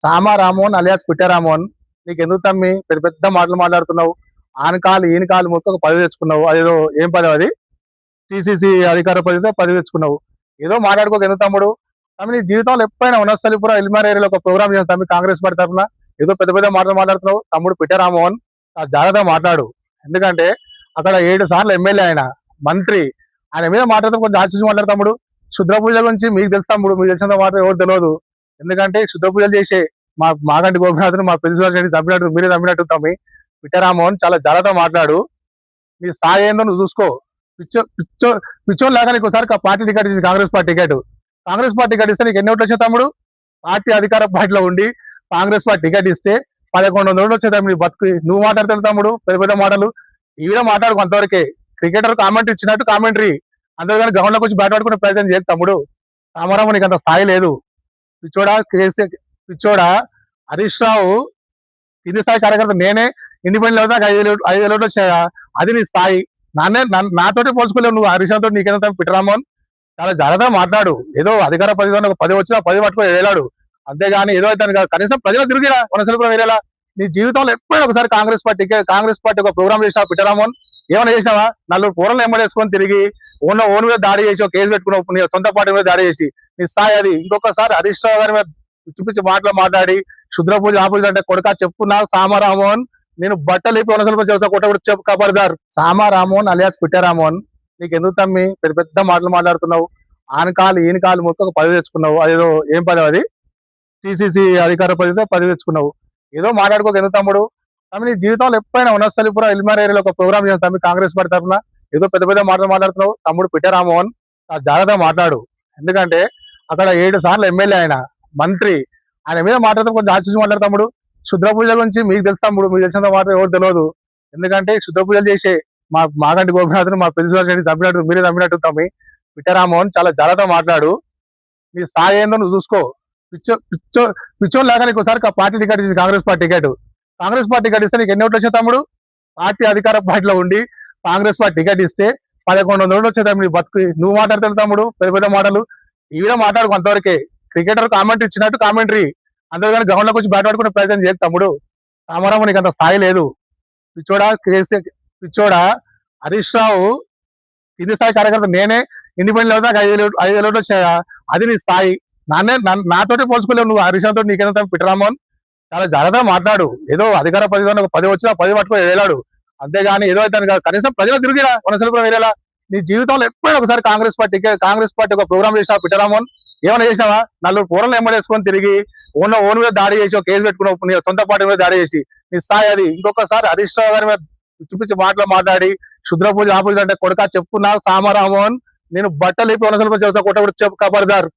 సామా Ramon alias పిట్టారామోన్, నీకు ఎందుకు తమ్మి పెద్ద పెద్ద మాటలు మాట్లాడుతున్నావు? ఆనకాలు ఈనకాలు మొత్తం ఒక పదవి తెచ్చుకున్నావు. అదేదో ఏం పదవి అది? టీసీసీ అధికార పదవితో పదవి తెచ్చుకున్నావు. ఏదో మాట్లాడుకోక ఎందుకు తమ్ముడు? తమ్మి నీ జీవితంలో ఎప్పుడైనా ఉన్నస్థలిపురం ఎల్మార్ ఏరియాలో ఒక ప్రోగ్రామ్ చేసిన తమ్మి కాంగ్రెస్ పార్టీ తరఫున ఏదో పెద్ద పెద్ద మాటలు మాట్లాడుతున్నావు. తమ్ముడు పిట్టారామోహన్ జాగ్రత్తగా మాట్లాడు. ఎందుకంటే అక్కడ 7 సార్లు ఎమ్మెల్యే ఆయన, మంత్రి, ఆయన మీద మాట్లాడితే కొంచెం ఆలోచించి మాట్లాడు తమ్ముడు. శుద్ర పూజ గురించి మీకు తెలుసు తమ్ముడు, మీకు తెలిసినంత మాత్రం ఎవరు తెలియదు. ఎందుకంటే శుద్ర పూజలు చేసే మాగంటి గోపినాథుని మా ప్రిన్సిపల్ రెడ్డి చంపినట్టు మీరే చంపినట్టు తమ్మి. పిట్టారామోహన్ చాలా జాగ్రత్తగా మాట్లాడు. నీ స్థాయి ఏందో నువ్వు చూసుకో. పిచ్చోన్ లాగా నీకు ఒకసారి పార్టీ టికెట్ ఇచ్చి కాంగ్రెస్ పార్టీ టికెట్ ఇస్తే నీకు ఎన్ని ఓట్లు వచ్చాయి తమ్ముడు? పార్టీ అధికార పార్టీలో ఉండి కాంగ్రెస్ పార్టీ టికెట్ ఇస్తే 1100 ఓట్లు వచ్చాయి తమ్ముడు. బతుకు నువ్వు మాట్లాడతాడు తమ్ముడు పెద్ద పెద్ద మాటలు. ఈవిడ మాట్లాడు కొంతవరకే. క్రికెటర్ కామెంట్ ఇచ్చినట్టు కామెంటరీ, అందరూ కానీ గ్రౌండ్ లోకి వచ్చి బ్యాట్ పట్టుకునే ప్రయత్నం చేయదు తమ్ముడు. రామారావు నీకు అంత స్థాయి లేదు. పిచ్చోడా హరీష్ రావు కింది స్థాయి కార్యకర్త, నేనే ఇండిపెండెంట్ అవుతా 5,000 ఓట్లు వచ్చాయా? అది నీ స్థాయి. నాతోటి పోల్చుకోలేవు నువ్వు. హరీష్ రావుతో నీకేంత పిట్టరామోహన్ చాలా జాగ్రత్తగా మాట్లాడు. ఏదో అధికార పదవి ఒక 10 వచ్చినా 10 పట్టుకొని వేలాడు, అంతేగాని ఏదో అయితే కాదు. కనీసం ప్రజలు తిరిగిరా వనసలిపురం వేరేలా. నీ జీవితంలో ఎప్పుడైనా ఒకసారి కాంగ్రెస్ పార్టీ ఒక ప్రోగ్రామ్ చేసినా పిట్టరామోహన్? ఏమైనా చేసినావా? 4 పూరలు ఎమ్మడేసుకొని తిరిగి ఓన్ మీద దాడి చేసి ఒక కేసు పెట్టుకున్నావు, నీ సొంత పార్టీ మీద దాడి చేసి. నీ స్థాయి అది. ఇంకొకసారి హరీష్ రావు గారి మీద పిచ్చి పిచ్చి మాటలు మాట్లాడి శుద్ర పూజ ఆపూజ అంటే కొడుక చెప్పున్నా సామారామోహన్, నేను బట్టలు ఇప్పి వనసలిపురం చెబుతా కొట్టబడి చెప్పు కబర్దార్. సామారామోహన్ అలియాస్ పిట్టారామోహన్, నీకు ఎందుకు తమ్మి పెద్ద పెద్ద మాటలు మాట్లాడుతున్నావు? ఆనకాలు ఈనకాలు మొత్తం ఒక పదవి తెచ్చుకున్నావు. అదేదో ఏం పదవి అది? టీసీసీ అధికార పదవితో పదవి తెచ్చుకున్నావు. ఏదో మాట్లాడుకోక ఎందుకు తమ్ముడు? తమ్మి నీ జీవితంలో ఎప్పుడైనా ఉన్నస్థలిపురం ఎల్మార్ ఏరియాలో ఒక ప్రోగ్రామ్ చేసిన తమ్మి కాంగ్రెస్ పార్టీ తరఫున ఏదో పెద్ద పెద్ద మాటలు మాట్లాడుతున్నావు. తమ్ముడు పిట్టారామోహన్ జాగ్రత్తగా మాట్లాడు. ఎందుకంటే అక్కడ 7 సార్లు ఎమ్మెల్యే ఆయన, మంత్రి, ఆయన మీద మాట్లాడితే కొంచెం ఆలోచించి మాట్లాడు తమ్ముడు. శుద్ర పూజ గురించి మీకు తెలుసు తమ్ముడు, మీకు తెలిసినంత మాత్రం ఎవరు తెలియదు. ఎందుకంటే శుద్ర పూజలు చేసే మాగంటి గోపినాథుని మా ప్రిన్సిపల్ రెడ్డి చంపినట్టు మీరే చంపినట్టు తమ్మి. పిట్టారామోహన్ చాలా జాగ్రత్తగా మాట్లాడు. నీ స్థాయి ఏందో నువ్వు చూసుకో. పిచ్చోన్ లాగా నీకు ఒకసారి పార్టీ టికెట్ ఇచ్చి కాంగ్రెస్ పార్టీ టికెట్ ఇస్తే నీకు ఎన్ని ఓట్లు వచ్చాయి తమ్ముడు? పార్టీ అధికార పార్టీలో ఉండి కాంగ్రెస్ పార్టీ టికెట్ ఇస్తే 1100 ఓట్లు వచ్చాయి తమ్ముడు. బతుకు నువ్వు మాట్లాడతాడు తమ్ముడు పెద్ద పెద్ద మాటలు. ఈవిడ మాట్లాడు కొంతవరకే. క్రికెటర్ కామెంట్ ఇచ్చినట్టు కామెంటరీ, అందరూ కానీ గ్రౌండ్ లోకి వచ్చి బ్యాట్ పట్టుకునే ప్రయత్నం చేయదు తమ్ముడు. రామారావు నీకు అంత స్థాయి లేదు. పిచ్చోడా హరీష్ రావు కింది స్థాయి కార్యకర్త, నేనే ఇండిపెండెంట్ అవుతా 5,000 ఓట్లు వచ్చాయా? అది నీ స్థాయి. నాతోటి పోల్చుకోలేవు నువ్వు. హరీష్ రావుతో నీకేంత పిట్టరామోహన్ చాలా జాగ్రత్తగా మాట్లాడు. ఏదో అధికార పదవి ఒక 10 వచ్చినా 10 పట్టుకొని వేలాడు, అంతేగాని ఏదో అయితే కాదు. కనీసం ప్రజలు తిరిగిరా వనసలిపురం వేరేలా. నీ జీవితంలో ఎప్పుడైనా ఒకసారి కాంగ్రెస్ పార్టీ ఒక ప్రోగ్రామ్ చేసినా పిట్టారామోహన్? ఏమైనా చేసినావా? 4 పూరలు ఎమ్మడేసుకొని తిరిగి ఓన్ మీద దాడి చేసి ఒక కేసు పెట్టుకున్నావు, నీ సొంత పార్టీ మీద దాడి చేసి. నీ స్థాయి అది. ఇంకొకసారి హరీష్ రావు గారి మీద పిచ్చి పిచ్చి మాటలు మాట్లాడి శుద్ర పూజ ఆపూజ అంటే కొడుక చెప్పున్నా సామారామోహన్, నేను బట్టలు ఇప్పి వనసలిపురం చెబుతా కొట్టబడి చెప్పు కబర్దార్.